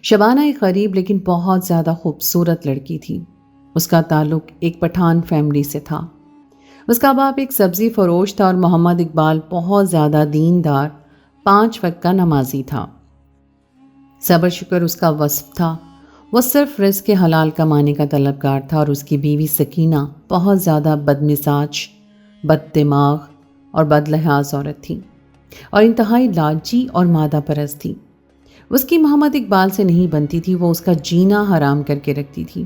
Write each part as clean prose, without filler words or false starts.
شبانہ ایک غریب لیکن بہت زیادہ خوبصورت لڑکی تھی۔ اس کا تعلق ایک پٹھان فیملی سے تھا۔ اس کا باپ ایک سبزی فروش تھا اور محمد اقبال بہت زیادہ دیندار 5 وقت کا نمازی تھا۔ صبر شکر اس کا وصف تھا۔ وہ صرف رزق حلال کمانے کا طلبگار تھا اور اس کی بیوی سکینہ بہت زیادہ بد مزاج، بد دماغ اور بد لحاظ عورت تھی اور انتہائی لالچی اور مادہ پرست تھی۔ اس کی محمد اقبال سے نہیں بنتی تھی، وہ اس کا جینا حرام کر کے رکھتی تھی۔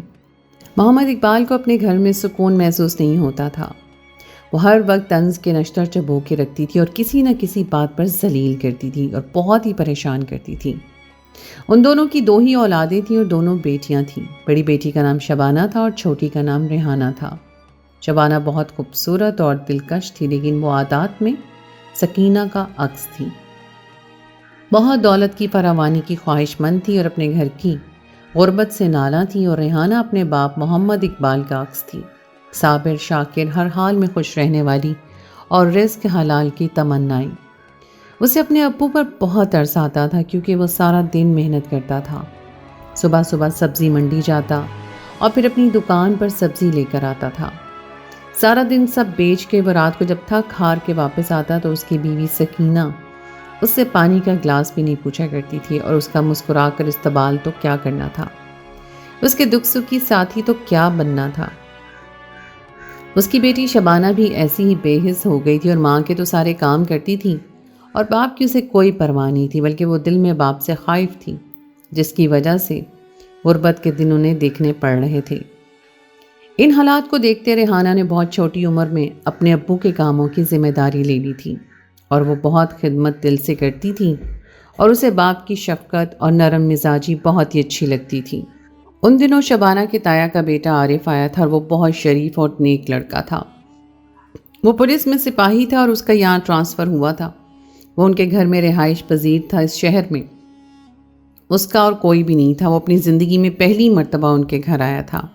محمد اقبال کو اپنے گھر میں سکون محسوس نہیں ہوتا تھا۔ وہ ہر وقت طنز کے نشتر چبو کے رکھتی تھی اور کسی نہ کسی بات پر ذلیل کرتی تھی اور بہت ہی پریشان کرتی تھی۔ ان دونوں کی 2 ہی اولادیں تھیں اور دونوں بیٹیاں تھیں۔ بڑی بیٹی کا نام شبانہ تھا اور چھوٹی کا نام ریحانہ تھا۔ شبانہ بہت خوبصورت اور دلکش تھی، لیکن وہ عادات میں سکینہ کا عکس تھی۔ بہت دولت کی فراوانی کی خواہش مند تھی اور اپنے گھر کی غربت سے نالاں تھی، اور ریحانہ اپنے باپ محمد اقبال کا عکس تھی، صابر، شاکر، ہر حال میں خوش رہنے والی اور رزق حلال کی تمنائی۔ اسے اپنے ابو پر بہت ترس آتا تھا کیونکہ وہ سارا دن محنت کرتا تھا۔ صبح صبح سبزی منڈی جاتا اور پھر اپنی دکان پر سبزی لے کر آتا تھا۔ سارا دن سب بیچ کے وہ رات کو جب تھک ہار کے واپس آتا تو اس کی بیوی سکینہ اس سے پانی کا گلاس بھی نہیں پوچھا کرتی تھی اور اس کا مسکرا کر استقبال تو کیا کرنا تھا، اس کے دکھ سکھ کی ساتھی تو کیا بننا تھا۔ اس کی بیٹی شبانہ بھی ایسی ہی بے حس ہو گئی تھی اور ماں کے تو سارے کام کرتی تھی اور باپ کی اسے کوئی پرواہ نہیں تھی، بلکہ وہ دل میں باپ سے خائف تھی، جس کی وجہ سے غربت کے دن انہیں دیکھنے پڑ رہے تھے۔ ان حالات کو دیکھتے ریحانہ نے بہت چھوٹی عمر میں اپنے ابو کے کاموں کی ذمہ داری لے لی تھی اور وہ بہت خدمت دل سے کرتی تھی اور اسے باپ کی شفقت اور نرم مزاجی بہت ہی اچھی لگتی تھی۔ ان دنوں شبانہ کے تایا کا بیٹا عارف آیا تھا اور وہ بہت شریف اور نیک لڑکا تھا۔ وہ پولیس میں سپاہی تھا اور اس کا یہاں ٹرانسفر ہوا تھا۔ وہ ان کے گھر میں رہائش پذیر تھا۔ اس شہر میں اس کا اور کوئی بھی نہیں تھا۔ وہ اپنی زندگی میں پہلی مرتبہ ان کے گھر آیا تھا۔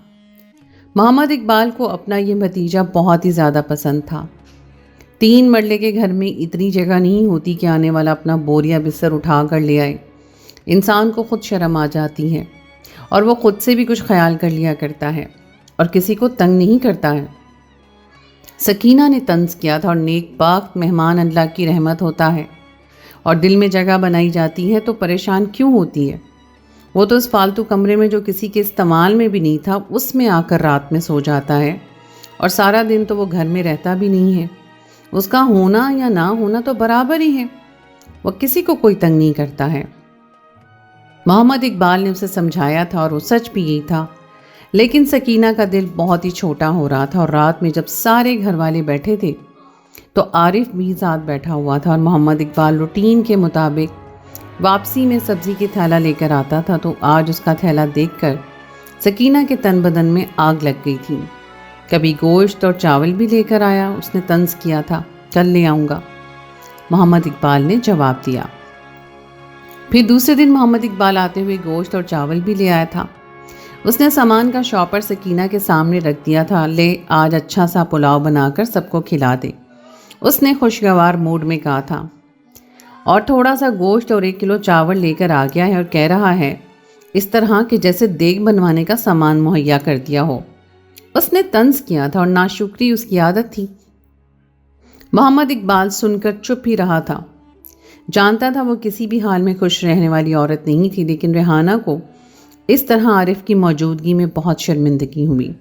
محمد اقبال کو اپنا یہ بھتیجا بہت ہی زیادہ پسند تھا۔ 3 مرلے کے گھر میں اتنی جگہ نہیں ہوتی کہ آنے والا اپنا بوریا بستر اٹھا کر لے آئے۔ انسان کو خود شرم آ جاتی ہے اور وہ خود سے بھی کچھ خیال کر لیا کرتا ہے اور کسی کو تنگ نہیں کرتا ہے۔ سکینہ نے طنز کیا تھا اور نیک بخت مہمان اللہ کی رحمت ہوتا ہے اور دل میں جگہ بنائی جاتی ہے تو پریشان کیوں ہوتی ہے؟ وہ تو اس فالتو کمرے میں جو کسی کے استعمال میں بھی نہیں تھا اس میں آ کر رات میں سو جاتا ہے اور سارا دن تو وہ گھر میں رہتا بھی نہیں ہے۔ اس کا ہونا یا نہ ہونا تو برابر ہی ہے، وہ کسی کو کوئی تنگ نہیں کرتا ہے۔ محمد اقبال نے اسے سمجھایا تھا اور وہ سچ بھی یہی تھا، لیکن سکینہ کا دل بہت ہی چھوٹا ہو رہا تھا اور رات میں جب سارے گھر والے بیٹھے تھے تو عارف بھی ساتھ بیٹھا ہوا تھا اور محمد اقبال روٹین کے مطابق واپسی میں سبزی کے تھیلا لے کر آتا تھا تو آج اس کا تھیلا دیکھ کر سکینہ کے تن بدن میں آگ لگ گئی تھی۔ کبھی گوشت اور چاول بھی لے کر آیا، اس نے طنز کیا تھا، کل لے آؤں گا۔ محمد اقبال نے جواب دیا۔ پھر دوسرے دن محمد اقبال آتے ہوئے گوشت اور چاول بھی لے آیا تھا۔ اس نے سامان کا شاپر سکینہ کے سامنے رکھ دیا تھا، لے آج اچھا سا پلاؤ بنا کر سب کو کھلا دے، اس نے خوشگوار موڈ میں کہا تھا، اور تھوڑا سا گوشت اور 1 کلو چاول لے کر آ گیا ہے اور کہہ رہا ہے اس طرح کہ جیسے دیگ بنوانے کا سامان مہیا کر دیا ہو۔ اس نے طنز کیا تھا اور ناشکری اس کی عادت تھی۔ محمد اقبال سن کر چپ ہی رہا تھا۔ جانتا تھا وہ کسی بھی حال میں خوش رہنے والی عورت نہیں تھی، لیکن ریحانہ کو اس طرح عارف کی موجودگی میں بہت شرمندگی ہوئی۔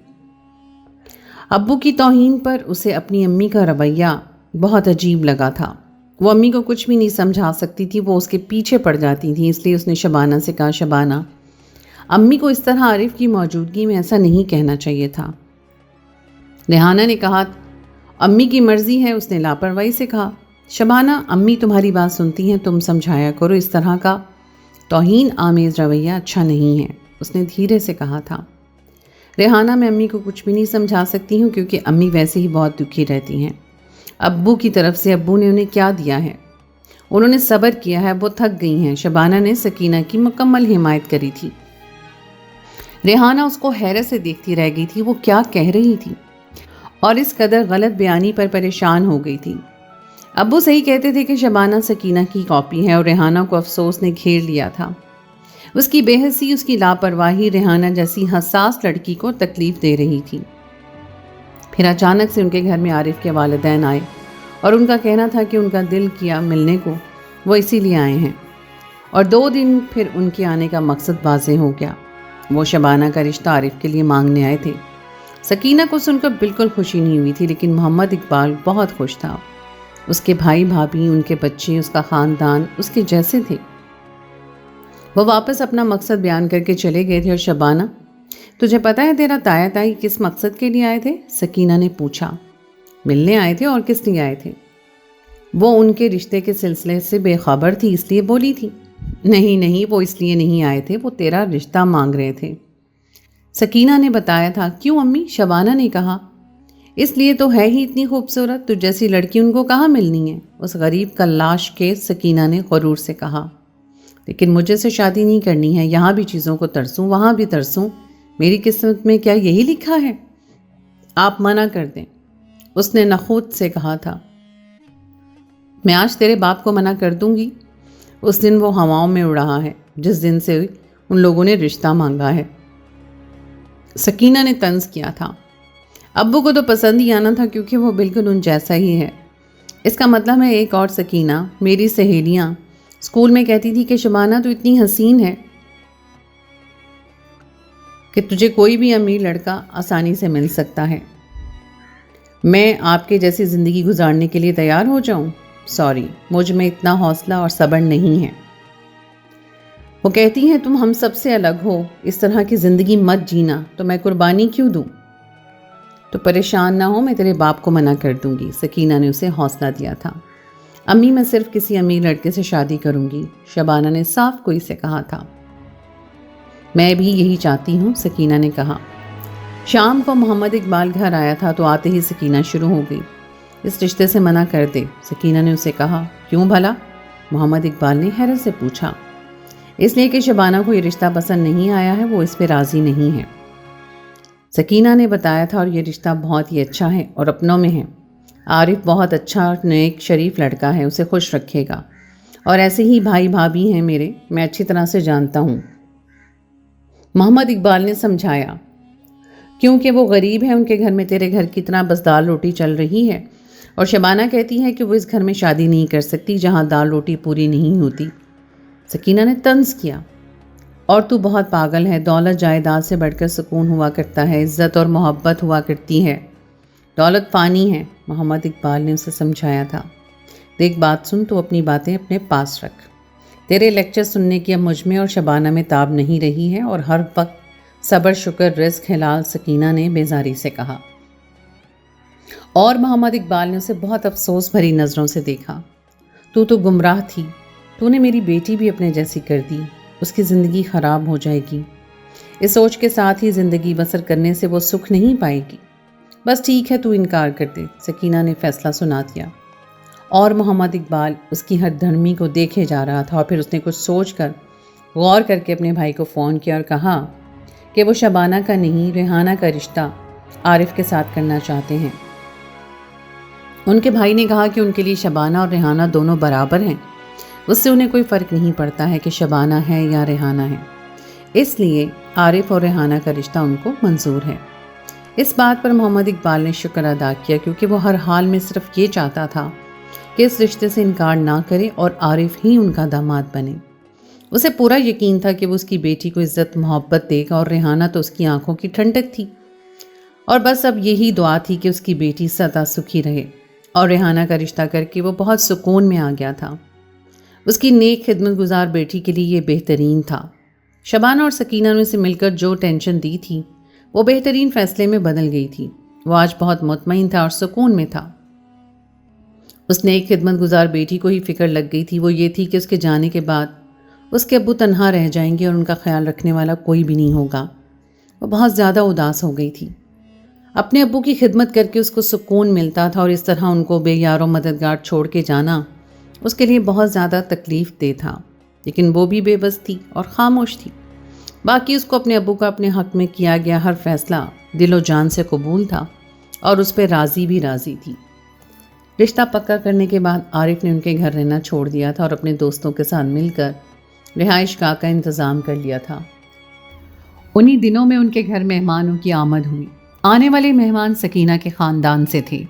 ابو کی توہین پر اسے اپنی امی کا رویہ بہت عجیب لگا تھا۔ وہ امی کو کچھ بھی نہیں سمجھا سکتی تھی، وہ اس کے پیچھے پڑ جاتی تھی، اس لیے اس نے شبانہ سے کہا، شبانہ، امی کو اس طرح عارف کی موجودگی میں ایسا نہیں کہنا چاہیے تھا۔ ریحانہ نے کہا، امی کی مرضی ہے، اس نے لاپرواہی سے کہا۔ شبانہ، امی تمہاری بات سنتی ہیں، تم سمجھایا کرو، اس طرح کا توہین آمیز رویہ اچھا نہیں ہے، اس نے دھیرے سے کہا تھا۔ ریحانہ، میں امی کو کچھ بھی نہیں سمجھا سکتی ہوں کیونکہ امی ویسے ہی بہت دکھی رہتی ہیں۔ ابو کی طرف سے ابو نے انہیں کیا دیا ہے؟ انہوں نے صبر کیا ہے، وہ تھک گئی ہیں۔ شبانہ نے سکینہ کی مکمل حمایت کری تھی۔ ریحانہ اس کو حیرت سے دیکھتی رہ گئی تھی، وہ کیا کہہ رہی تھی اور اس قدر غلط بیانی پر پریشان ہو گئی تھی۔ ابو صحیح کہتے تھے کہ شبانہ سکینہ کی کاپی ہے اور ریحانہ کو افسوس نے گھیر لیا تھا۔ اس کی بے حسی، اس کی لاپرواہی ریحانہ جیسی حساس لڑکی کو تکلیف دے رہی تھی۔ پھر اچانک سے ان کے گھر میں عارف کے والدین آئے اور ان کا کہنا تھا کہ ان کا دل کیا ملنے کو، وہ اسی لیے آئے ہیں۔ اور 2 دن پھر ان کے آنے کا مقصد واضح ہو گیا۔ وہ شبانہ کا رشتہ عارف کے لیے مانگنے آئے تھے۔ سکینہ کو سن کر بالکل خوشی نہیں ہوئی تھی، لیکن محمد اقبال بہت خوش تھا۔ اس کے بھائی بھابھی، ان کے بچے، اس کا خاندان اس کے جیسے تھے۔ وہ واپس اپنا مقصد بیان کر کے چلے گئے تھے۔ اور شبانہ، تجھے پتا ہے تیرا تایا تائی کس مقصد کے لیے آئے تھے؟ سکینہ نے پوچھا۔ ملنے آئے تھے، اور کس لیے آئے تھے؟ وہ ان کے رشتے کے سلسلے سے بے خبر تھی، اس لیے بولی تھی۔ نہیں، وہ اس لیے نہیں آئے تھے، وہ تیرا رشتہ مانگ رہے تھے، سکینہ نے بتایا تھا۔ کیوں امی؟ شبانہ نے کہا۔ اس لیے تو ہے ہی اتنی خوبصورت، تو جیسی لڑکی ان کو کہاں ملنی ہے؟ اس غریب کلاش کے سکینہ نے غرور سے کہا۔ لیکن مجھے سے شادی نہیں کرنی ہے، یہاں بھی چیزوں کو ترسوں، وہاں بھی ترسوں، میری قسمت میں کیا یہی لکھا ہے؟ آپ منع کر دیں، اس نے نخوت سے کہا تھا۔ میں آج تیرے باپ کو منع کر دوں گی۔ اس دن وہ ہواؤں میں اڑ رہا ہے جس دن سے ان لوگوں نے رشتہ مانگا ہے، سکینہ نے طنز کیا تھا۔ ابو کو تو پسند ہی آنا تھا، کیونکہ وہ بالکل ان جیسا ہی ہے۔ اس کا مطلب ہے ایک اور سکینہ، میری سہیلیاں اسکول میں کہتی تھی کہ شبانہ تو اتنی حسین ہے کہ تجھے کوئی بھی امیر لڑکا آسانی سے مل سکتا ہے۔ میں آپ کے جیسی زندگی گزارنے کے لیے تیار ہو جاؤں؟ سوری، مجھ میں اتنا حوصلہ اور صبر نہیں ہے۔ وہ کہتی ہیں تم ہم سب سے الگ ہو، اس طرح کی زندگی مت جینا، تو میں قربانی کیوں دوں؟ تو پریشان نہ ہو، میں تیرے باپ کو منع کر دوں گی، سکینہ نے اسے حوصلہ دیا تھا۔ امی، میں صرف کسی امیر لڑکے سے شادی کروں گی، شبانہ نے صاف کوئی سے کہا تھا۔ میں بھی یہی چاہتی ہوں، سکینہ نے کہا۔ شام کو محمد اقبال گھر آیا تھا تو آتے ہی سکینہ شروع ہو گئی۔ اس رشتے سے منع کر دے، سکینہ نے اسے کہا۔ کیوں بھلا؟ محمد اقبال نے حیرت سے پوچھا۔ اس لیے کہ شبانہ کو یہ رشتہ پسند نہیں آیا ہے، وہ اس پہ راضی نہیں ہے، سکینہ نے بتایا تھا۔ اور یہ رشتہ بہت ہی اچھا ہے اور اپنوں میں ہے۔ عارف بہت اچھا اور نیک شریف لڑکا ہے، اسے خوش رکھے گا، اور ایسے ہی بھائی بھابھی ہیں میرے، میں اچھی طرح سے جانتا ہوں، محمد اقبال نے سمجھایا۔ کیونکہ وہ غریب ہے، ان کے گھر میں تیرے گھر کی طرح بس دال روٹی چل رہی ہے، اور شبانہ کہتی ہے کہ وہ اس گھر میں شادی نہیں کر سکتی جہاں دال روٹی پوری نہیں ہوتی، سکینہ نے طنز کیا۔ اور تو بہت پاگل ہے، دولت جائیداد سے بڑھ کر سکون ہوا کرتا ہے، عزت اور محبت ہوا کرتی ہے، دولت فانی ہے، محمد اقبال نے اسے سمجھایا تھا۔ دیکھ بات سن، تو اپنی باتیں اپنے پاس رکھ، تیرے لیکچر سننے کی اب مجھ میں اور شبانہ میں تاب نہیں رہی ہے، اور ہر وقت صبر شکر رزق حلال، سکینہ نے بیزاری سے کہا۔ اور محمد اقبال نے اسے بہت افسوس بھری نظروں سے دیکھا۔ تو گمراہ تھی، تو نے میری بیٹی بھی اپنے جیسی کر دی، اس کی زندگی خراب ہو جائے گی، اس سوچ کے ساتھ ہی زندگی بسر کرنے سے وہ سکھ نہیں پائے گی۔ بس ٹھیک ہے، تو انکار کر دے، سکینہ نے فیصلہ سنا دیا۔ اور محمد اقبال اس کی ہر دھڑمی کو دیکھے جا رہا تھا، اور پھر اس نے کچھ سوچ کر غور کر کے اپنے بھائی کو فون کیا اور کہا کہ وہ شبانہ کا نہیں، ریحانہ کا رشتہ عارف کے ساتھ کرنا چاہتے ہیں۔ ان کے بھائی نے کہا کہ ان کے لیے شبانہ اور ریحانہ دونوں برابر ہیں، اس سے انہیں کوئی فرق نہیں پڑتا ہے کہ شبانہ ہے یا ریحانہ ہے، اس لیے عارف اور ریحانہ کا رشتہ ان کو منظور ہے۔ اس بات پر محمد اقبال نے شکر ادا کیا، کیونکہ وہ ہر حال میں صرف یہ چاہتا تھا کہ اس رشتے سے انکار نہ کرے اور عارف ہی ان کا داماد بنے۔ اسے پورا یقین تھا کہ وہ اس کی بیٹی کو عزت محبت دے گا، اور ریحانہ تو اس کی آنکھوں کی ٹھنڈک تھی، اور بس اب یہی دعا تھی کہ اس کی بیٹی سدا سکھی رہے، اور ریحانہ کا رشتہ کر کے وہ بہت سکون میں آ گیا تھا۔ اس کی نیک خدمت گزار بیٹی کے لیے یہ بہترین تھا۔ شبانہ اور سکینہ نے اسے مل کر جو ٹینشن دی تھی وہ بہترین فیصلے میں بدل گئی تھی۔ وہ آج بہت مطمئن تھا اور سکون میں تھا۔ اس نیک خدمت گزار بیٹی کو ہی فکر لگ گئی تھی، وہ یہ تھی کہ اس کے جانے کے بعد اس کے ابو تنہا رہ جائیں گے اور ان کا خیال رکھنے والا کوئی بھی نہیں ہوگا۔ وہ بہت زیادہ اداس ہو گئی تھی۔ اپنے ابو کی خدمت کر کے اس کو سکون ملتا تھا، اور اس طرح ان کو بے یار و مددگار چھوڑ کے جانا اس کے لیے بہت زیادہ تکلیف دہ تھا، لیکن وہ بھی بے بس تھی اور خاموش تھی۔ باقی اس کو اپنے ابو کا اپنے حق میں کیا گیا ہر فیصلہ دل و جان سے قبول تھا، اور اس پہ راضی بھی راضی تھی۔ رشتہ پکا کرنے کے بعد عارف نے ان کے گھر رہنا چھوڑ دیا تھا اور اپنے دوستوں کے ساتھ مل کر رہائش گاہ کا انتظام کر لیا تھا۔ انہی دنوں میں ان کے گھر مہمانوں کی آمد ہوئی۔ آنے والے مہمان سکینہ کے خاندان سے تھے۔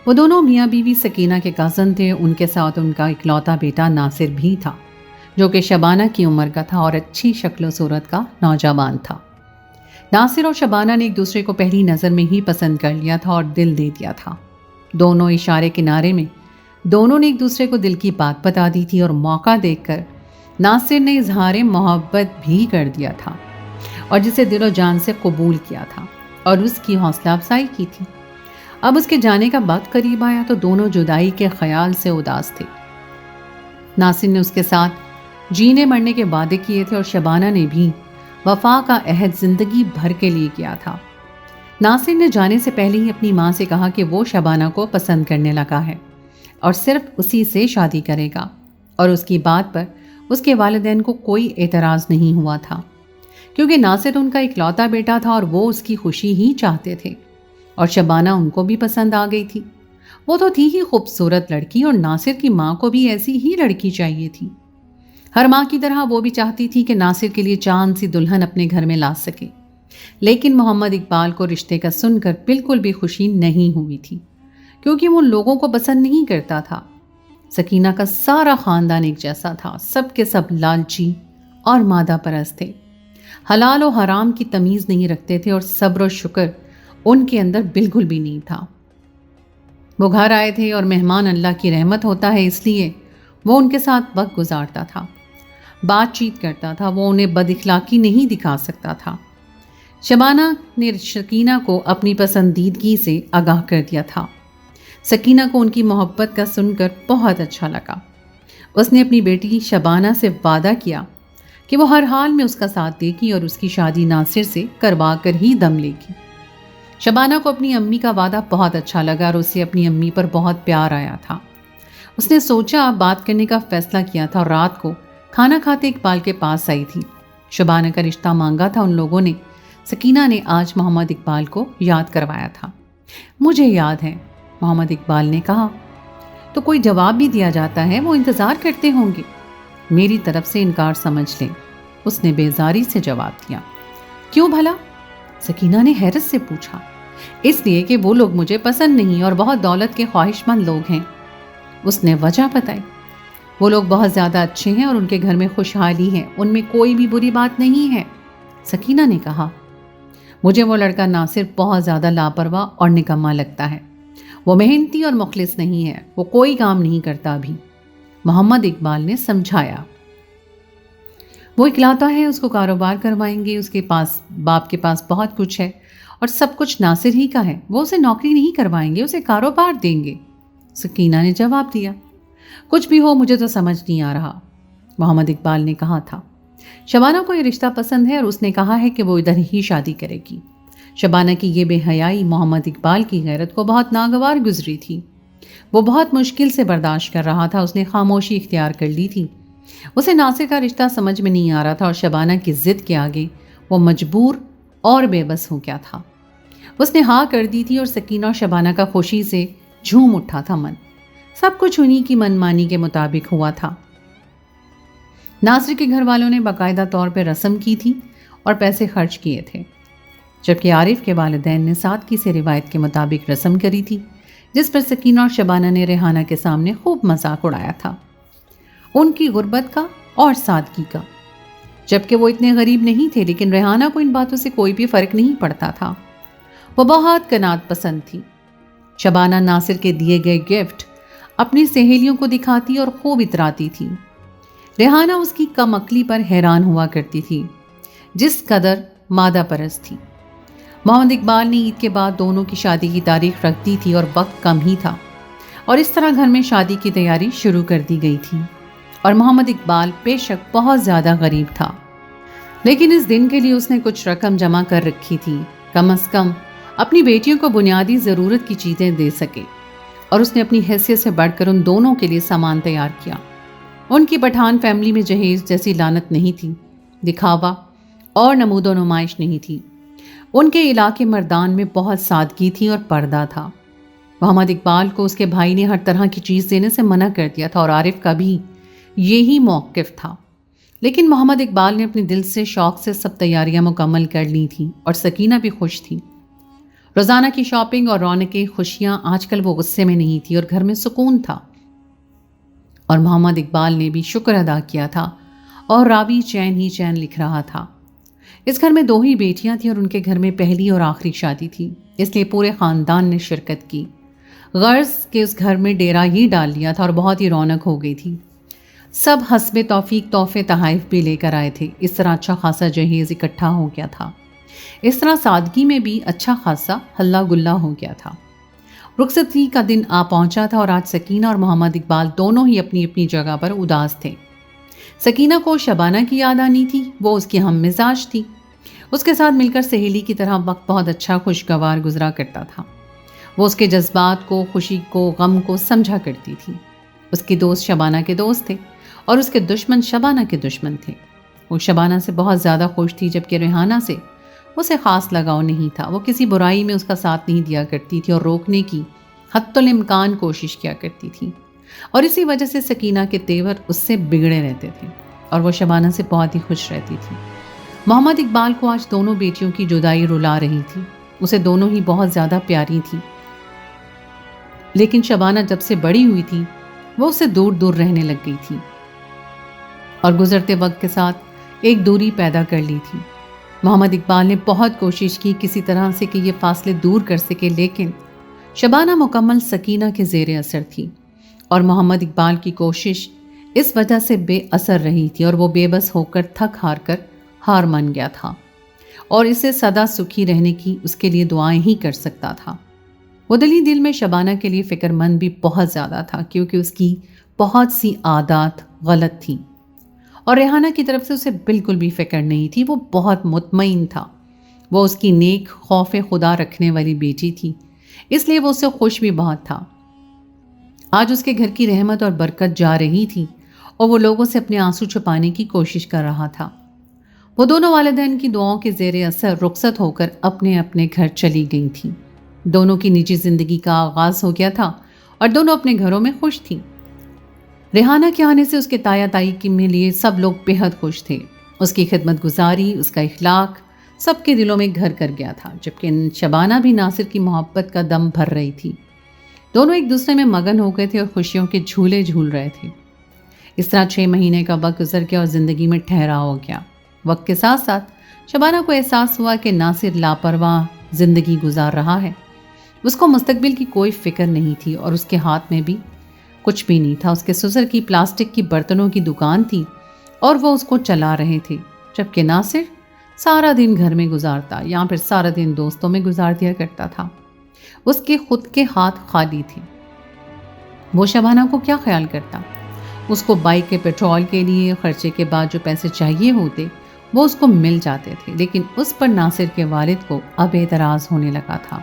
وہ دونوں میاں بیوی سکینہ کے کزن تھے۔ ان کے ساتھ ان کا اکلوتا بیٹا ناصر بھی تھا، جو کہ شبانہ کی عمر کا تھا اور اچھی شکل و صورت کا نوجوان تھا۔ ناصر اور شبانہ نے ایک دوسرے کو پہلی نظر میں ہی پسند کر لیا تھا اور دل دے دیا تھا۔ دونوں اشارے کنارے میں دونوں نے ایک دوسرے کو دل کی بات بتا دی تھی، اور موقع دیکھ کر ناصر نے اظہار محبت بھی کر دیا تھا اور جسے دل و جان سے قبول کیا تھا اور اس کی حوصلہ افزائی کی تھی۔ اب اس کے جانے کا وقت قریب آیا تو دونوں جدائی کے خیال سے اداس تھے۔ ناصر نے اس کے ساتھ جینے مرنے کے وعدے کیے تھے اور شبانہ نے بھی وفا کا عہد زندگی بھر کے لیے کیا تھا۔ ناصر نے جانے سے پہلے ہی اپنی ماں سے کہا کہ وہ شبانہ کو پسند کرنے لگا ہے اور صرف اسی سے شادی کرے گا، اور اس کی بات پر اس کے والدین کو کوئی اعتراض نہیں ہوا تھا، کیونکہ ناصر ان کا اکلوتا بیٹا تھا اور وہ اس کی خوشی ہی چاہتے تھے، اور شبانہ ان کو بھی پسند آ گئی تھی۔ وہ تو تھی ہی خوبصورت لڑکی، اور ناصر کی ماں کو بھی ایسی ہی لڑکی چاہیے تھی۔ ہر ماں کی طرح وہ بھی چاہتی تھی کہ ناصر کے لیے چاند سی دلہن اپنے گھر میں لا سکے، لیکن محمد اقبال کو رشتے کا سن کر بالکل بھی خوشی نہیں ہوئی تھی، کیونکہ وہ ان لوگوں کو پسند نہیں کرتا تھا۔ سکینہ کا سارا خاندان ایک جیسا تھا، سب کے سب لالچی اور مادہ پرست تھے، حلال و حرام کی تمیز نہیں رکھتے تھے، اور صبر و شکر ان کے اندر بالکل بھی نہیں تھا۔ وہ گھر آئے تھے، اور مہمان اللہ کی رحمت ہوتا ہے، اس لیے وہ ان کے ساتھ وقت گزارتا تھا، بات چیت کرتا تھا، وہ انہیں بد اخلاقی نہیں دکھا سکتا تھا۔ شبانہ نے سکینہ کو اپنی پسندیدگی سے آگاہ کر دیا تھا۔ سکینہ کو ان کی محبت کا سن کر بہت اچھا لگا۔ اس نے اپنی بیٹی شبانہ سے وعدہ کیا کہ وہ ہر حال میں اس کا ساتھ دے گی اور اس کی شادی ناصر سے کروا کر ہی دم لے گی۔ شبانہ کو اپنی امی کا وعدہ بہت اچھا لگا اور اسے اپنی امی پر بہت پیار آیا تھا۔ اس نے سوچا بات کرنے کا فیصلہ کیا تھا، اور رات کو کھانا کھاتے اقبال کے پاس آئی تھی۔ شبانہ کا رشتہ مانگا تھا ان لوگوں نے۔ سکینہ نے آج محمد اقبال کو یاد کروایا تھا۔ مجھے یاد ہے، محمد اقبال نے کہا۔ تو کوئی جواب بھی دیا جاتا ہے، وہ انتظار کرتے ہوں گے۔ میری طرف سے انکار سمجھ لیں، اس نے بیزاری سے جواب دیا۔ کیوں بھلا؟ سکینہ نے حیرت سے پوچھا۔ اس لیے کہ وہ لوگ مجھے پسند نہیں اور بہت دولت کے خواہش مند لوگ ہیں، اس نے وجہ بتائی۔ وہ لوگ بہت زیادہ اچھے ہیں اور ان کے گھر میں خوشحالی ہے، ان میں کوئی بھی بری بات نہیں ہے، سکینہ نے کہا۔ مجھے وہ لڑکا ناصر بہت زیادہ لاپرواہ اور نکما لگتا ہے، وہ محنتی اور مخلص نہیں ہے، وہ کوئی کام نہیں کرتا بھی، محمد اقبال نے سمجھایا۔ وہ اکلوتا ہے، اس کو کاروبار کروائیں گے، اس کے پاس باپ کے پاس بہت کچھ ہے اور سب کچھ ناصر ہی کا ہے، وہ اسے نوکری نہیں کروائیں گے، اسے کاروبار دیں گے، سکینہ نے جواب دیا۔ کچھ بھی ہو مجھے تو سمجھ نہیں آ رہا، محمد اقبال نے کہا تھا۔ شبانہ کو یہ رشتہ پسند ہے اور اس نے کہا ہے کہ وہ ادھر ہی شادی کرے گی۔ شبانہ کی یہ بے حیائی محمد اقبال کی غیرت کو بہت ناگوار گزری تھی۔ وہ بہت مشکل سے برداشت کر رہا تھا، اس نے خاموشی اختیار کر لی تھی۔ اسے ناصر کا رشتہ سمجھ میں نہیں آ رہا تھا اور شبانہ کی ضد کے آگے وہ مجبور اور بے بس ہو گیا تھا۔ اس نے ہاں کر دی تھی اور سکینہ اور شبانہ کا خوشی سے جھوم اٹھا تھا من۔ سب کچھ انہی کی من مانی کے مطابق ہوا تھا۔ ناصر کے گھر والوں نے باقاعدہ طور پہ رسم کی تھی اور پیسے خرچ کیے تھے، جبکہ عارف کے والدین نے سادگی سے روایت کے مطابق رسم کری تھی، جس پر سکینہ اور شبانہ نے ریحانہ کے سامنے خوب مذاق اڑایا تھا، ان کی غربت کا اور سادگی کا، جبکہ وہ اتنے غریب نہیں تھے، لیکن ریحانہ کو ان باتوں سے کوئی بھی فرق نہیں پڑتا تھا۔ وہ بہت قناعت پسند تھی۔ شبانہ ناصر کے دیے گئے گفٹ اپنی سہیلیوں کو دکھاتی اور خوب اتراتی تھی۔ ریحانہ اس کی کم عقلی پر حیران ہوا کرتی تھی، جس قدر مادہ پرست تھی۔ محمد اقبال نے عید کے بعد دونوں کی شادی کی تاریخ رکھ دی تھی اور وقت کم ہی تھا، اور اس طرح گھر میں شادی کی تیاری شروع کر دی گئی تھی۔ اور محمد اقبال بے شک بہت زیادہ غریب تھا، لیکن اس دن کے لیے اس نے کچھ رقم جمع کر رکھی تھی، کم از کم اپنی بیٹیوں کو بنیادی ضرورت کی چیزیں دے سکے، اور اس نے اپنی حیثیت سے بڑھ کر ان دونوں کے لیے سامان تیار کیا۔ ان کی پٹھان فیملی میں جہیز جیسی لعنت نہیں تھی، دکھاوا اور نمود و نمائش نہیں تھی۔ ان کے علاقے مردان میں بہت سادگی تھی اور پردہ تھا۔ محمد اقبال کو اس کے بھائی نے ہر طرح کی چیز دینے سے منع کر دیا تھا، اور عارف کا بھی یہی موقف تھا۔ لیکن محمد اقبال نے اپنے دل سے شوق سے سب تیاریاں مکمل کر لی تھیں اور سکینہ بھی خوش تھی۔ روزانہ کی شاپنگ اور رونقیں، خوشیاں، آج کل وہ غصے میں نہیں تھی اور گھر میں سکون تھا۔ اور محمد اقبال نے بھی شکر ادا کیا تھا اور راوی چین ہی چین لکھ رہا تھا۔ اس گھر میں 2 ہی بیٹیاں تھیں اور ان کے گھر میں پہلی اور آخری شادی تھی، اس لیے پورے خاندان نے شرکت کی۔ غرض کہ اس گھر میں ڈیرا ہی ڈال لیا تھا اور بہت ہی رونق ہو گئی تھی۔ سب حسب توفیق تحفے تحائف بھی لے کر آئے تھے۔ اس طرح اچھا خاصا جہیز اکٹھا ہو گیا تھا۔ اس طرح سادگی میں بھی اچھا خاصا ہلا گلا ہو گیا تھا۔ رخصتی کا دن آ پہنچا تھا اور آج سکینہ اور محمد اقبال دونوں ہی اپنی اپنی جگہ پر اداس تھے۔ سکینہ کو شبانہ کی یاد آنی تھی، وہ اس کی ہم مزاج تھی۔ اس کے ساتھ مل کر سہیلی کی طرح وقت بہت اچھا خوشگوار گزرا کرتا تھا۔ وہ اس کے جذبات کو، خوشی کو، غم کو سمجھا کرتی تھی۔ اس کے دوست شبانہ کے دوست تھے اور اس کے دشمن شبانہ کے دشمن تھے۔ وہ شبانہ سے بہت زیادہ خوش تھی، جبکہ ریحانہ سے اسے خاص لگاؤ نہیں تھا۔ وہ کسی برائی میں اس کا ساتھ نہیں دیا کرتی تھی اور روکنے کی حتی الامکان کوشش کیا کرتی تھی، اور اسی وجہ سے سکینہ کے تیور اس سے بگڑے رہتے تھے اور وہ شبانہ سے بہت ہی خوش رہتی تھی۔ محمد اقبال کو آج دونوں بیٹیوں کی جدائی رلا رہی تھی۔ اسے دونوں ہی بہت زیادہ پیاری تھی، لیکن شبانہ جب سے بڑی ہوئی تھی وہ اسے دور دور رہنے لگ گئی تھی اور گزرتے وقت کے ساتھ ایک دوری پیدا کر لی تھی۔ محمد اقبال نے بہت کوشش کی کسی طرح سے کہ یہ فاصلے دور کر سکے، لیکن شبانہ مکمل سکینہ کے زیر اثر تھی اور محمد اقبال کی کوشش اس وجہ سے بے اثر رہی تھی اور وہ بے بس ہو کر تھک ہار مان گیا تھا اور اسے سدا سکھی رہنے کی اس کے لیے دعائیں ہی کر سکتا تھا۔ وہ دلی دل میں شبانہ کے لیے فکر مند بھی بہت زیادہ تھا، کیونکہ اس کی بہت سی عادات غلط تھیں اور ریحانہ کی طرف سے اسے بالکل بھی فکر نہیں تھی۔ وہ بہت مطمئن تھا، وہ اس کی نیک خوف خدا رکھنے والی بیٹی تھی، اس لیے وہ اس سے خوش بھی بہت تھا۔ آج اس کے گھر کی رحمت اور برکت جا رہی تھی اور وہ لوگوں سے اپنے آنسو چھپانے کی کوشش کر رہا تھا۔ وہ دونوں والدین کی دعاؤں کے زیر اثر رخصت ہو کر اپنے اپنے گھر چلی گئی تھیں۔ دونوں کی نجی زندگی کا آغاز ہو گیا تھا اور دونوں اپنے گھروں میں خوش تھیں۔ ریحانہ کے آنے سے اس کے تایا تائی کے لیے سب لوگ بے حد خوش تھے۔ اس کی خدمت گزاری، اس کا اخلاق سب کے دلوں میں گھر کر گیا تھا، جبکہ شبانہ بھی ناصر کی محبت کا دم بھر رہی تھی۔ دونوں ایک دوسرے میں مگن ہو گئے تھے اور خوشیوں کے جھولے جھول رہے تھے۔ اس طرح 6 مہینے کا وقت گزر گیا اور زندگی میں ٹھہراؤ ہو گیا۔ وقت کے ساتھ ساتھ شبانہ کو احساس ہوا کہ ناصر لاپرواہ زندگی گزار رہا ہے۔ اس کو مستقبل کی کوئی فکر نہیں تھی اور اس کے ہاتھ میں بھی کچھ بھی نہیں تھا۔ اس کے سسر کی پلاسٹک کی برتنوں کی دکان تھی اور وہ اس کو چلا رہے تھے، جبکہ ناصر سارا دن گھر میں گزارتا یا پھر سارا دن دوستوں میں گزار دیا کرتا تھا۔ اس کے خود کے ہاتھ خالی تھے۔ وہ شبانہ کو کیا خیال کرتا؟ اس کو بائک کے پیٹرول کے لیے خرچے کے بعد جو پیسے چاہیے ہوتے وہ اس کو مل جاتے تھے، لیکن اس پر ناصر کے والد کو اب اعتراض ہونے لگا تھا۔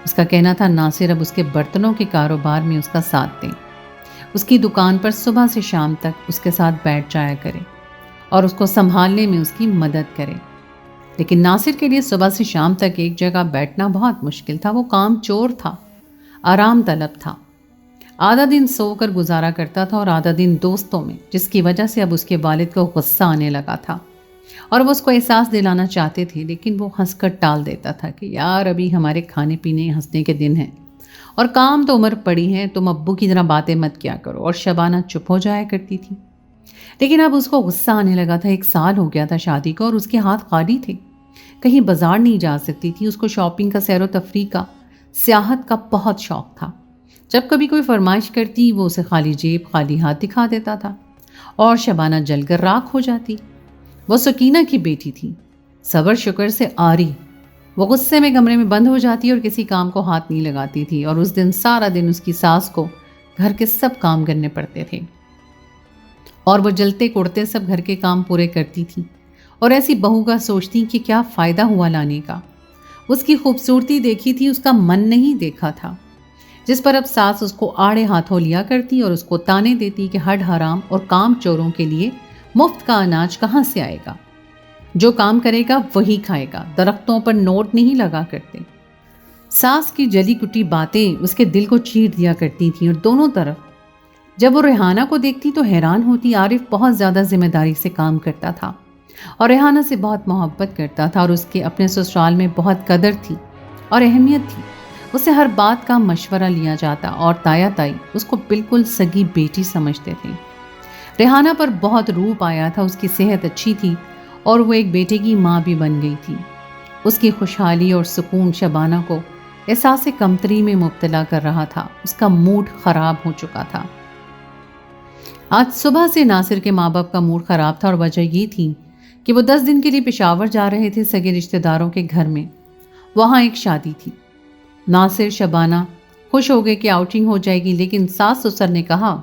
اس کا کہنا تھا ناصر اب اس کے برتنوں کے کاروبار میں اس کا ساتھ دیں، اس کی دکان پر صبح سے شام تک اس کے ساتھ بیٹھ جایا کرے اور اس کو سنبھالنے میں اس کی مدد کرے۔ لیکن ناصر کے لیے صبح سے شام تک ایک جگہ بیٹھنا بہت مشکل تھا۔ وہ کام چور تھا، آرام طلب تھا، آدھا دن سو کر گزارا کرتا تھا اور آدھا دن دوستوں میں، جس کی وجہ سے اب اس کے والد کو غصہ آنے لگا تھا اور وہ اس کو احساس دلانا چاہتے تھے، لیکن وہ ہنس کر ٹال دیتا تھا کہ یار ابھی ہمارے کھانے پینے ہنسنے کے دن ہیں اور کام تو عمر پڑی ہے، تم ابو کی طرح باتیں مت کیا کرو، اور شبانہ چپ ہو جایا کرتی تھی۔ لیکن اب اس کو غصہ آنے لگا تھا۔ 1 سال ہو گیا تھا شادی کو اور اس کے ہاتھ خالی تھے، کہیں بازار نہیں جا سکتی تھی۔ اس کو شاپنگ کا، سیر و تفریح کا، سیاحت کا بہت شوق تھا۔ جب کبھی کوئی فرمائش کرتی وہ اسے خالی جیب خالی ہاتھ دکھا دیتا تھا اور شبانہ جل کر راکھ ہو جاتی۔ وہ سکینہ کی بیٹی تھی، صبر شکر سے آری۔ وہ غصے میں کمرے میں بند ہو جاتی اور کسی کام کو ہاتھ نہیں لگاتی تھی، اور اس دن سارا دن اس کی ساس کو گھر کے سب کام کرنے پڑتے تھے اور وہ جلتے کوڑتے سب گھر کے کام پورے کرتی تھی۔ اور ایسی بہو کا سوچتی کہ کیا فائدہ ہوا لانے کا۔ اس کی خوبصورتی دیکھی تھی، اس کا من نہیں دیکھا تھا، جس پر اب ساس اس کو آڑے ہاتھوں لیا کرتی اور اس کو تانے دیتی کہ ہڈ حرام اور کام چوروں کے لیے مفت کا اناج کہاں سے آئے گا، جو کام کرے گا وہی کھائے گا، درختوں پر نوٹ نہیں لگا کرتے۔ ساس کی جلی کٹی باتیں اس کے دل کو چیر دیا کرتی تھیں اور دونوں طرف جب وہ ریحانہ کو دیکھتی تو حیران ہوتی۔ عارف بہت زیادہ ذمہ داری سے کام کرتا تھا اور ریحانہ سے بہت محبت کرتا تھا، اور اس کے اپنے سسرال میں بہت قدر تھی اور اہمیت تھی۔ اس سے ہر بات کا مشورہ لیا جاتا اور تایا تائی اس کو بالکل سگی بیٹی سمجھتے تھے۔ ریحانہ پر بہت روپ آیا تھا، اس کی صحت اچھی تھی اور وہ ایک بیٹے کی ماں بھی بن گئی تھی۔ اس کی خوشحالی اور سکون شبانہ کو احساس کمتری میں مبتلا کر رہا تھا۔ اس کا موڈ خراب ہو چکا تھا۔ آج صبح سے ناصر کے ماں باپ کا موڈ خراب تھا، اور وجہ یہ تھی کہ وہ 10 دن کے لیے پشاور جا رہے تھے سگے رشتہ داروں کے گھر میں۔ وہاں ایک شادی تھی۔ ناصر شبانہ خوش ہو گئے کہ آؤٹنگ ہو جائے گی، لیکن ساس سسر نے کہا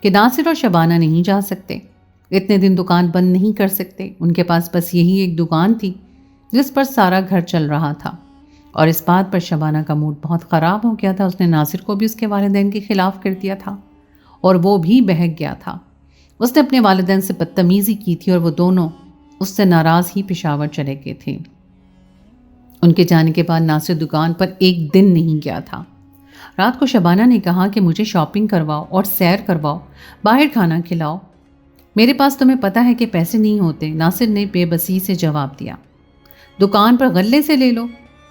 کہ ناصر اور شبانہ نہیں جا سکتے، اتنے دن دکان بند نہیں کر سکتے۔ ان کے پاس بس یہی ایک دکان تھی جس پر سارا گھر چل رہا تھا، اور اس بات پر شبانہ کا موڈ بہت خراب ہو گیا تھا۔ اس نے ناصر کو بھی اس کے والدین کے خلاف کر دیا تھا اور وہ بھی بہک گیا تھا۔ اس نے اپنے والدین سے بدتمیزی کی تھی اور وہ دونوں اس سے ناراض ہی پشاور چلے گئے تھے۔ ان کے جانے کے بعد ناصر دکان پر ایک دن نہیں گیا تھا۔ رات کو شبانہ نے کہا کہ مجھے شاپنگ کرواؤ اور سیر کرواؤ، باہر کھانا کھلاؤ، میرے پاس تمہیں پتہ ہے کہ پیسے نہیں ہوتے۔ ناصر نے بے بسی سے جواب دیا، دکان پر غلے سے لے لو۔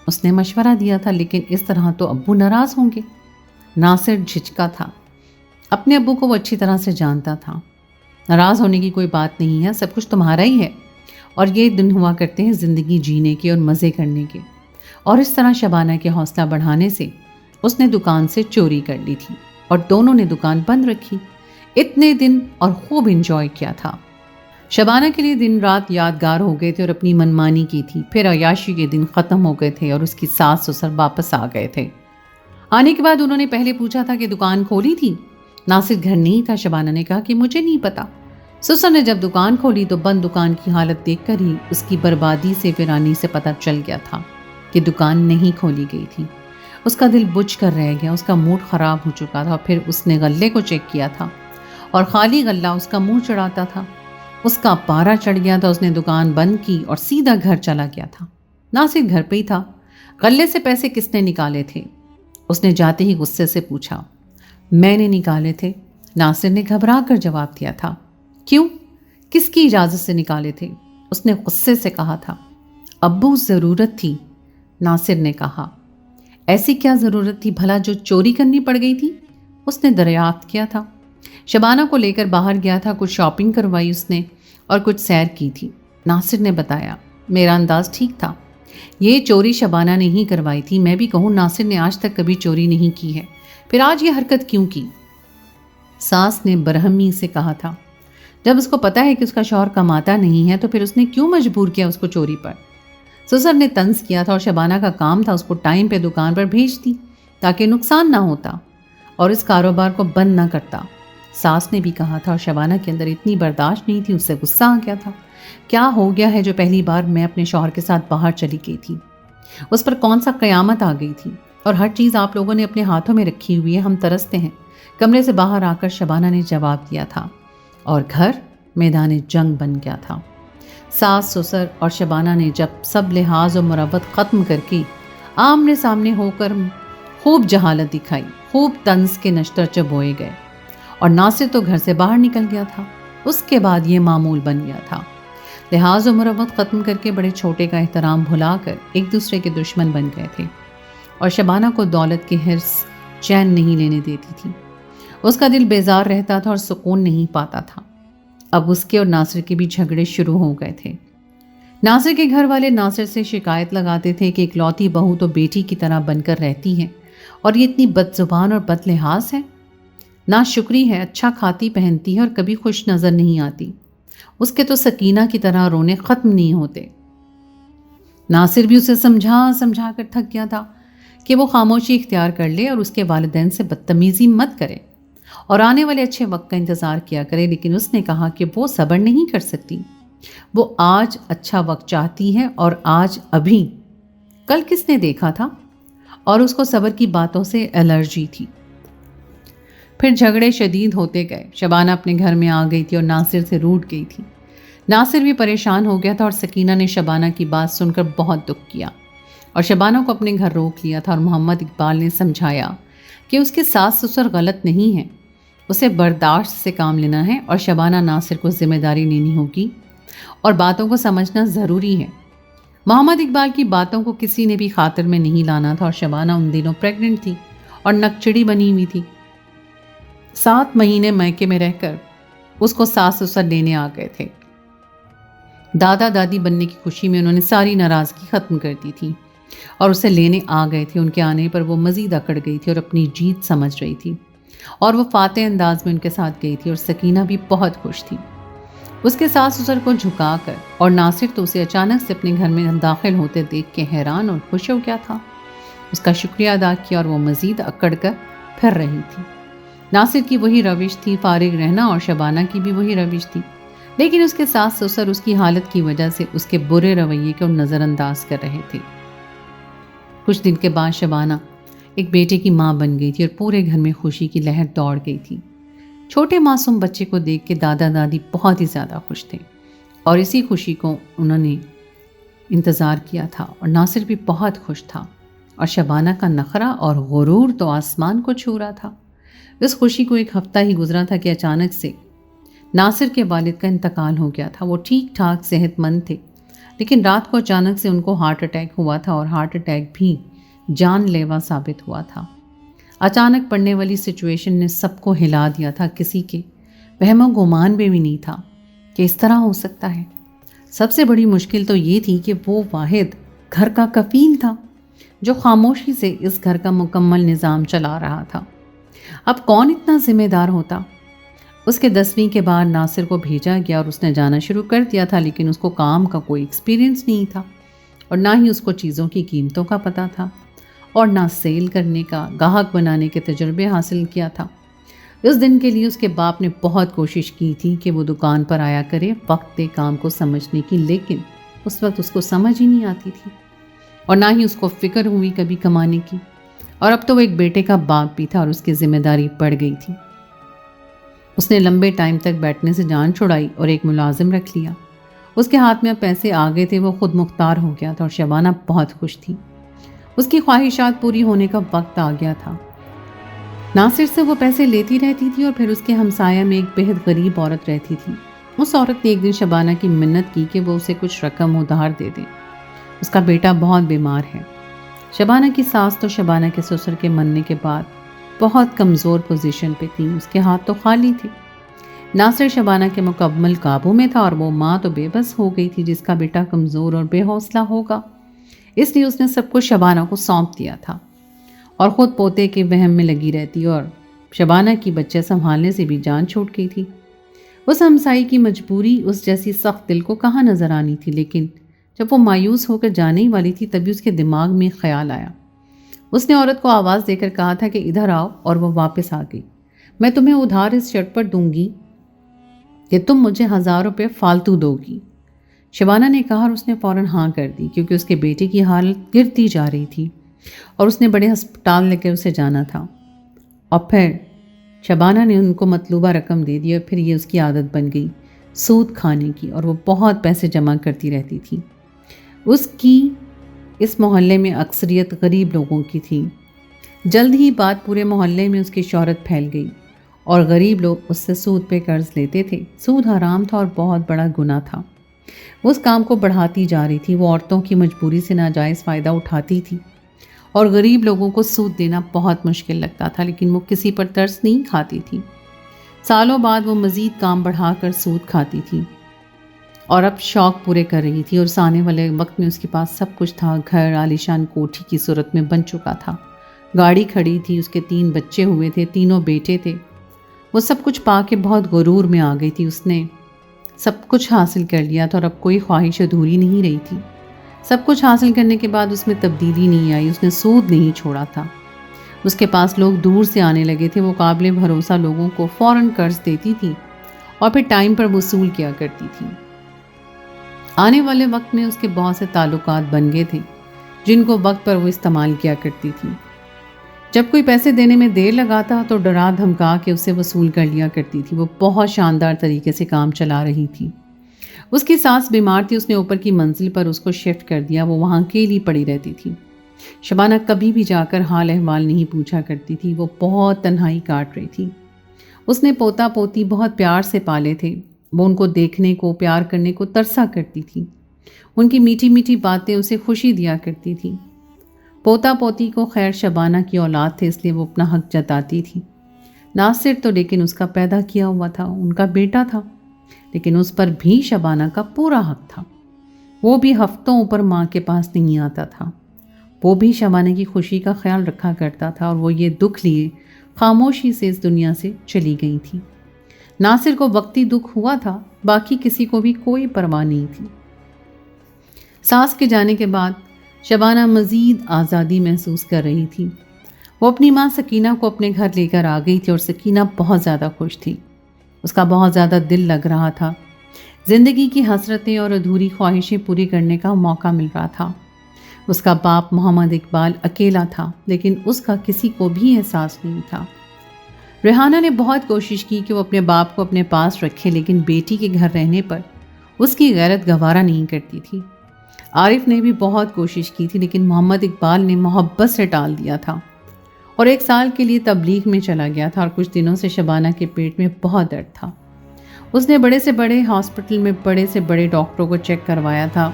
اس نے مشورہ دیا تھا، لیکن اس طرح تو ابو ناراض ہوں گے۔ ناصر جھجکا تھا، اپنے ابو کو وہ اچھی طرح سے جانتا تھا۔ ناراض ہونے کی کوئی بات نہیں ہے، سب کچھ تمہارا ہی ہے، اور یہ دن ہوا کرتے ہیں زندگی جینے کے اور مزے کرنے کے۔ اور اس طرح شبانہ کے حوصلہ بڑھانے سے اس نے دکان سے چوری کر لی تھی اور دونوں نے دکان بند رکھی۔ اتنے دن اور خوب انجوائے کیا تھا۔ شبانہ کے لیے دن رات یادگار ہو گئے تھے اور اپنی منمانی کی تھی۔ پھر عیاشی کے دن ختم ہو گئے تھے اور اس کی ساس سسر واپس آ گئے تھے۔ آنے کے بعد انہوں نے پہلے پوچھا تھا کہ دکان کھولی تھی۔ ناصر گھر نہیں تھا۔ شبانہ نے کہا کہ مجھے نہیں پتا۔ سسر نے جب دکان کھولی تو بند دکان کی حالت دیکھ کر ہی اس کی بربادی سے ویرانی سے پتہ چل گیا تھا کہ دکان نہیں کھولی گئی تھی۔ اس کا دل بجھ کر رہ گیا، اس کا موڈ خراب ہو چکا تھا۔ پھر اس نے غلے کو چیک کیا تھا اور خالی غلہ اس کا منہ چڑھاتا تھا۔ اس کا پارا چڑھ گیا تھا۔ اس نے دکان بند کی اور سیدھا گھر چلا گیا تھا۔ ناصر گھر پہ ہی تھا۔ غلے سے پیسے کس نے نکالے تھے؟ اس نے جاتے ہی غصے سے پوچھا۔ میں نے نکالے تھے، ناصر نے گھبرا کر جواب دیا تھا۔ کیوں؟ کس کی اجازت سے نکالے تھے؟ اس نے غصے سے کہا تھا۔ ابو ضرورت تھی، ناصر نے کہا۔ ایسی کیا ضرورت تھی بھلا جو چوری کرنی پڑ گئی تھی؟ اس نے دریافت کیا تھا۔ شبانہ کو لے کر باہر گیا تھا، کچھ شاپنگ کروائی اس نے اور کچھ سیر کی تھی۔ ناصر نے بتایا۔ میرا انداز ٹھیک تھا، یہ چوری شبانہ نے ہی کروائی تھی۔ میں بھی کہوں ناصر نے آج تک کبھی چوری نہیں کی ہے، پھر آج یہ حرکت کیوں کی؟ ساس نے برہمی سے کہا تھا۔ جب اس کو پتا ہے کہ اس کا شوہر کماتا نہیں ہے تو پھر اس نے کیوں مجبور کیا اس کو چوری پر؟ سسر نے طنز کیا تھا اور شبانہ کا کام تھا اس کو ٹائم پہ دکان پر بھیج دی تاکہ نقصان نہ ہوتا اور اس کاروبار کو بند نہ کرتا۔ ساس نے بھی کہا تھا اور شبانہ کے اندر اتنی برداشت نہیں تھی، اس سے غصہ آ گیا تھا۔ کیا ہو گیا ہے جو پہلی بار میں اپنے شوہر کے ساتھ باہر چلی گئی تھی؟ اس پر کون سا قیامت آ گئی تھی؟ اور ہر چیز آپ لوگوں نے اپنے ہاتھوں میں رکھی ہوئی ہے، ہم ترستے ہیں۔ کمرے سے باہر آ کر شبانہ نے جواب دیا تھا، اور گھر میدان جنگ بن گیا تھا۔ ساس سسر اور شبانہ نے جب سب لحاظ و مروت ختم کر کے آمنے سامنے ہو کر خوب جہالت دکھائی، خوب طنز کے نشتر چبوئے گئے، اور ناصر تو گھر سے باہر نکل گیا تھا۔ اس کے بعد یہ معمول بن گیا تھا۔ لحاظ و مروت ختم کر کے بڑے چھوٹے کا احترام بھلا کر ایک دوسرے کے دشمن بن گئے تھے، اور شبانہ کو دولت کی حرص چین نہیں لینے دیتی تھی۔ اس کا دل بیزار رہتا تھا اور سکون نہیں پاتا تھا۔ اب اس کے اور ناصر کے بھی جھگڑے شروع ہو گئے تھے۔ ناصر کے گھر والے ناصر سے شکایت لگاتے تھے کہ اکلوتی بہو تو بیٹی کی طرح بن کر رہتی ہے اور یہ اتنی بد زبان اور بد لحاظ ہے، ناشکری ہے، اچھا کھاتی پہنتی ہے اور کبھی خوش نظر نہیں آتی، اس کے تو سکینہ کی طرح رونے ختم نہیں ہوتے۔ ناصر بھی اسے سمجھا کر تھک گیا تھا کہ وہ خاموشی اختیار کر لے اور اس کے والدین سے بدتمیزی مت کرے اور آنے والے اچھے وقت کا انتظار کیا کرے، لیکن اس نے کہا کہ وہ صبر نہیں کر سکتی، وہ آج اچھا وقت چاہتی ہے اور آج ابھی۔ کل کس نے دیکھا تھا؟ اور اس کو صبر کی باتوں سے الرجی تھی۔ پھر جھگڑے شدید ہوتے گئے۔ شبانہ اپنے گھر میں آ گئی تھی اور ناصر سے روٹھ گئی تھی۔ ناصر بھی پریشان ہو گیا تھا اور سکینہ نے شبانہ کی بات سن کر بہت دکھ کیا اور شبانہ کو اپنے گھر روک لیا تھا، اور محمد اقبال نے سمجھایا کہ اس کے ساس سسر غلط نہیں ہیں، اسے برداشت سے کام لینا ہے اور شبانہ ناصر کو ذمہ داری لینی ہوگی اور باتوں کو سمجھنا ضروری ہے۔ محمد اقبال کی باتوں کو کسی نے بھی خاطر میں نہیں لانا تھا اور شبانہ ان دنوں پریگننٹ تھی اور نکچڑی بنی ہوئی تھی۔ 7 مہینے میکے میں رہ کر اس کو ساس سسر لینے آ گئے تھے۔ دادا دادی بننے کی خوشی میں انہوں نے ساری ناراضگی ختم کر دی تھی اور اسے لینے آ گئے تھے۔ ان کے آنے پر وہ مزید اکڑ گئی تھی اور اپنی جیت سمجھ رہی تھی اور وہ فاتح انداز میں ان کے ساتھ گئی تھی اور سکینہ بھی بہت خوش تھی۔ اس کے ساس سسر کو جھکا کر، اور ناصر تو اسے اچانک سے اپنے گھر میں داخل ہوتے دیکھ کے حیران اور خوش ہو گیا تھا۔ اس کا شکریہ ادا کیا اور وہ مزید اکڑ کر پھر رہی تھی۔ ناصر کی وہی روش تھی، فارغ رہنا، اور شبانہ کی بھی وہی روش تھی، لیکن اس کے ساس سسر اس کی حالت کی وجہ سے اس کے برے رویے کو نظر انداز کر رہے تھے۔ کچھ دن کے بعد شبانہ ایک بیٹے کی ماں بن گئی تھی اور پورے گھر میں خوشی کی لہر دوڑ گئی تھی۔ چھوٹے معصوم بچے کو دیکھ کے دادا دادی بہت ہی زیادہ خوش تھے اور اسی خوشی کو انہوں نے انتظار کیا تھا، اور ناصر بھی بہت خوش تھا اور شبانہ کا نخرہ اور غرور تو آسمان کو چھو رہا تھا۔ اس خوشی کو ایک ہفتہ ہی گزرا تھا کہ اچانک سے ناصر کے والد کا انتقال ہو گیا تھا۔ وہ ٹھیک ٹھاک صحت مند تھے، لیکن رات کو اچانک سے ان کو ہارٹ اٹیک ہوا تھا اور ہارٹ اٹیک بھی جان لیوا ثابت ہوا تھا۔ اچانک پڑنے والی سچویشن نے سب کو ہلا دیا تھا، کسی کے وہم و گمان میں بھی نہیں تھا کہ اس طرح ہو سکتا ہے۔ سب سے بڑی مشکل تو یہ تھی کہ وہ واحد گھر کا کفیل تھا جو خاموشی سے اس گھر کا مکمل نظام چلا رہا تھا۔ اب کون اتنا ذمہ دار ہوتا؟ اس کے 10ویں کے بعد ناصر کو بھیجا گیا اور اس نے جانا شروع کر دیا تھا، لیکن اس کو کام کا کوئی ایکسپیرینس نہیں تھا اور نہ ہی اس کو چیزوں کی قیمتوں کا پتہ تھا اور نہ سیل کرنے کا، گاہک بنانے کے تجربے حاصل کیا تھا۔ اس دن کے لیے اس کے باپ نے بہت کوشش کی تھی کہ وہ دکان پر آیا کرے وقت دے کام کو سمجھنے کی، لیکن اس وقت اس کو سمجھ ہی نہیں آتی تھی اور نہ ہی اس کو فکر ہوئی کبھی کمانے کی۔ اور اب تو وہ ایک بیٹے کا باپ بھی تھا اور اس کی ذمہ داری بڑھ گئی تھی۔ اس نے لمبے ٹائم تک بیٹھنے سے جان چھڑائی اور ایک ملازم رکھ لیا۔ اس کے ہاتھ میں اب پیسے آ گئے تھے، وہ خود مختار ہو گیا تھا اور شبانہ بہت خوش تھی۔ اس کی خواہشات پوری ہونے کا وقت آ گیا تھا۔ ناصر سے وہ پیسے لیتی رہتی تھی اور پھر اس کے ہمسایہ میں ایک بہت غریب عورت رہتی تھی۔ اس عورت نے ایک دن شبانہ کی منت کی کہ وہ اسے کچھ رقم ادھار دے دے، اس کا بیٹا بہت بیمار ہے۔ شبانہ کی ساس تو شبانہ کے سسر کے مرنے کے بعد بہت کمزور پوزیشن پہ تھی، اس کے ہاتھ تو خالی تھے۔ ناصر شبانہ کے مکمل قابو میں تھا اور وہ ماں تو بے بس ہو گئی تھی جس کا بیٹا کمزور اور بے حوصلہ ہوگا، اس لیے اس نے سب کچھ شبانہ کو سونپ دیا تھا اور خود پوتے کے وہم میں لگی رہتی، اور شبانہ کی بچے سنبھالنے سے بھی جان چھوٹ گئی تھی۔ اس ہمسائی کی مجبوری اس جیسی سخت دل کو کہاں نظر آنی تھی، لیکن جب وہ مایوس ہو کر جانے ہی والی تھی تبھی اس کے دماغ میں خیال آیا۔ اس نے عورت کو آواز دے کر کہا تھا کہ ادھر آؤ، اور وہ واپس آ گئی۔ میں تمہیں ادھار اس شرط پر دوں گی کہ تم مجھے 1000 روپے فالتو دو گی۔ شبانہ نے کہا اور اس نے فوراً ہاں کر دی، کیونکہ اس کے بیٹے کی حالت گرتی جا رہی تھی اور اس نے بڑے ہسپتال لے کے اسے جانا تھا۔ اور پھر شبانہ نے ان کو مطلوبہ رقم دے دی اور پھر یہ اس کی عادت بن گئی سود کھانے کی، اور وہ بہت پیسے جمع کرتی رہتی تھی۔ اس کی اس محلے میں اکثریت غریب لوگوں کی تھی۔ جلد ہی بات پورے محلے میں اس کی شہرت پھیل گئی اور غریب لوگ اس سے سود پہ قرض لیتے تھے۔ سود حرام تھا اور بہت بڑا گناہ تھا۔ وہ اس کام کو بڑھاتی جا رہی تھی، وہ عورتوں کی مجبوری سے ناجائز فائدہ اٹھاتی تھی اور غریب لوگوں کو سود دینا بہت مشکل لگتا تھا، لیکن وہ کسی پر ترس نہیں کھاتی تھی۔ سالوں بعد وہ مزید کام بڑھا کر سود کھاتی تھی اور اب شوق پورے کر رہی تھی، اور اس آنے والے وقت میں اس کے پاس سب کچھ تھا۔ گھر عالیشان کوٹھی کی صورت میں بن چکا تھا، گاڑی کھڑی تھی، اس کے 3 بچے ہوئے تھے، تینوں بیٹے تھے۔ وہ سب کچھ پا کے بہت غرور میں آ گئی تھی، اس نے سب کچھ حاصل کر لیا تھا اور اب کوئی خواہش ادھوری نہیں رہی تھی۔ سب کچھ حاصل کرنے کے بعد اس میں تبدیلی نہیں آئی، اس نے سود نہیں چھوڑا تھا۔ اس کے پاس لوگ دور سے آنے لگے تھے، وہ قابل بھروسہ لوگوں کو فوراً قرض دیتی تھی اور پھر ٹائم پر وصول کیا کرتی تھی۔ آنے والے وقت میں اس کے بہت سے تعلقات بن گئے تھے جن کو وقت پر وہ استعمال کیا کرتی تھی۔ جب کوئی پیسے دینے میں دیر لگاتا تو ڈرا دھمکا کے اسے وصول کر لیا کرتی تھی۔ وہ بہت شاندار طریقے سے کام چلا رہی تھی۔ اس کی ساس بیمار تھی، اس نے اوپر کی منزل پر اس کو شفٹ کر دیا، وہ وہاں اکیلی پڑی رہتی تھی۔ شبانہ کبھی بھی جا کر حال احوال نہیں پوچھا کرتی تھی، وہ بہت تنہائی کاٹ رہی تھی۔ اس نے پوتا پوتی بہت پیار سے پالے تھے، وہ ان کو دیکھنے کو، پیار کرنے کو ترسا کرتی تھی، ان کی میٹھی میٹھی باتیں اسے خوشی دیا کرتی تھی۔ پوتا پوتی کو خیر شبانہ کی اولاد تھے، اس لیے وہ اپنا حق جتاتی تھی۔ ناصر تو لیکن اس کا پیدا کیا ہوا تھا، ان کا بیٹا تھا، لیکن اس پر بھی شبانہ کا پورا حق تھا۔ وہ بھی ہفتوں اوپر ماں کے پاس نہیں آتا تھا، وہ بھی شبانہ کی خوشی کا خیال رکھا کرتا تھا، اور وہ یہ دکھ لیے خاموشی سے اس دنیا سے چلی گئی تھی۔ ناصر کو وقتی دکھ ہوا تھا، باقی کسی کو بھی کوئی پرواہ نہیں تھی۔ ساس کے جانے کے بعد شبانہ مزید آزادی محسوس کر رہی تھی۔ وہ اپنی ماں سکینہ کو اپنے گھر لے کر آ گئی تھی، اور سکینہ بہت زیادہ خوش تھی، اس کا بہت زیادہ دل لگ رہا تھا۔ زندگی کی حسرتیں اور ادھوری خواہشیں پوری کرنے کا موقع مل رہا تھا۔ اس کا باپ محمد اقبال اکیلا تھا، لیکن اس کا کسی کو بھی احساس نہیں تھا۔ ریحانہ نے بہت کوشش کی کہ وہ اپنے باپ کو اپنے پاس رکھے، لیکن بیٹی کے گھر رہنے پر اس کی غیرت گوارا نہیں کرتی تھی۔ عارف نے بھی بہت کوشش کی تھی، لیکن محمد اقبال نے محبت سے ٹال دیا تھا، اور 1 سال کے لیے تبلیغ میں چلا گیا تھا، اور کچھ دنوں سے شبانہ کے پیٹ میں بہت درد تھا۔ اس نے بڑے سے بڑے ہاسپٹل میں بڑے سے بڑے ڈاکٹروں کو چیک کروایا تھا،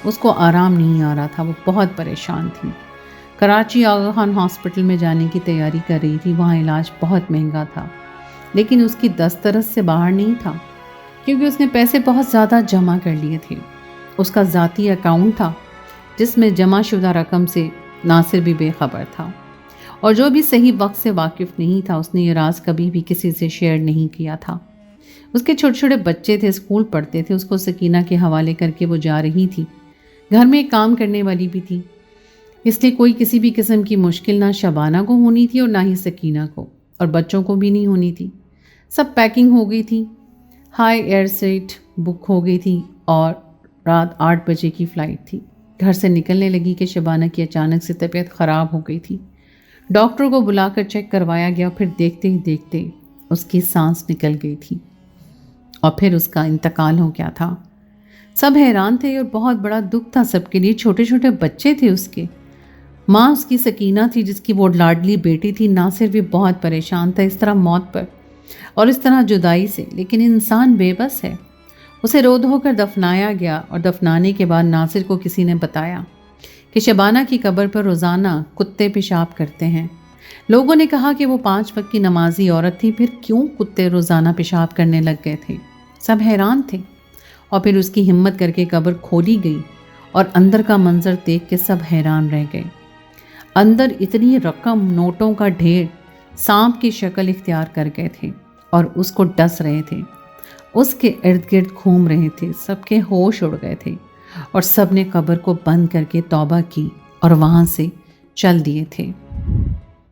اس کو آرام نہیں آ رہا تھا، وہ بہت پریشان تھی۔ کراچی آغا خان ہاسپٹل میں جانے کی تیاری کر رہی تھی، وہاں علاج بہت مہنگا تھا، لیکن اس کی دسترس سے باہر نہیں تھا، کیونکہ اس نے پیسے بہت زیادہ جمع کر لیے تھے۔ اس کا ذاتی اکاؤنٹ تھا جس میں جمع شدہ رقم سے ناصر بھی بے خبر تھا، اور جو بھی صحیح وقت سے واقف نہیں تھا، اس نے یہ راز کبھی بھی کسی سے شیئر نہیں کیا تھا۔ اس کے چھوٹے چھوٹے بچے تھے، اسکول پڑھتے تھے، اس کو سکینہ کے حوالے کر کے وہ جا رہی تھی۔ گھر میں ایک کام کرنے والی بھی تھی، اس لیے کوئی کسی بھی قسم کی مشکل نہ شبانہ کو ہونی تھی اور نہ ہی سکینہ کو، اور بچوں کو بھی نہیں ہونی تھی۔ سب پیکنگ ہو گئی تھی، ہائی ایئر سیٹ بک ہو گئی تھی، اور رات 8 بجے کی فلائٹ تھی۔ گھر سے نکلنے لگی کہ شبانہ کی اچانک سے طبیعت خراب ہو گئی تھی۔ ڈاکٹر کو بلا کر چیک کروایا گیا، پھر دیکھتے ہی دیکھتے اس کی سانس نکل گئی تھی، اور پھر اس کا انتقال ہو گیا تھا۔ سب حیران تھے، اور بہت بڑا دکھ تھا سب کے لیے۔ چھوٹے چھوٹے بچے تھے اس کے، ماں اس کی سکینہ تھی جس کی وہ لاڈلی بیٹی تھی۔ ناصر بھی بہت پریشان تھا اس طرح موت پر اور اس طرح جدائی سے، لیکن انسان بے بس ہے۔ اسے رو دھو کر دفنایا گیا، اور دفنانے کے بعد ناصر کو کسی نے بتایا کہ شبانہ کی قبر پر روزانہ کتے پیشاب کرتے ہیں۔ لوگوں نے کہا کہ وہ 5 وقت کی نمازی عورت تھی، پھر کیوں کتے روزانہ پیشاب کرنے لگ گئے تھے؟ سب حیران تھے، اور پھر اس کی ہمت کر کے قبر کھولی گئی، اور اندر کا منظر دیکھ کے سب حیران رہ گئے۔ اندر اتنی رقم، نوٹوں کا ڈھیر سانپ کی شکل اختیار کر گئے تھے، اور اس کو ڈس رہے تھے، اس کے ارد گرد گھوم رہے تھے۔ سب کے ہوش اڑ گئے تھے، اور سب نے قبر کو بند کر کے توبہ کی اور وہاں سے چل دیے تھے۔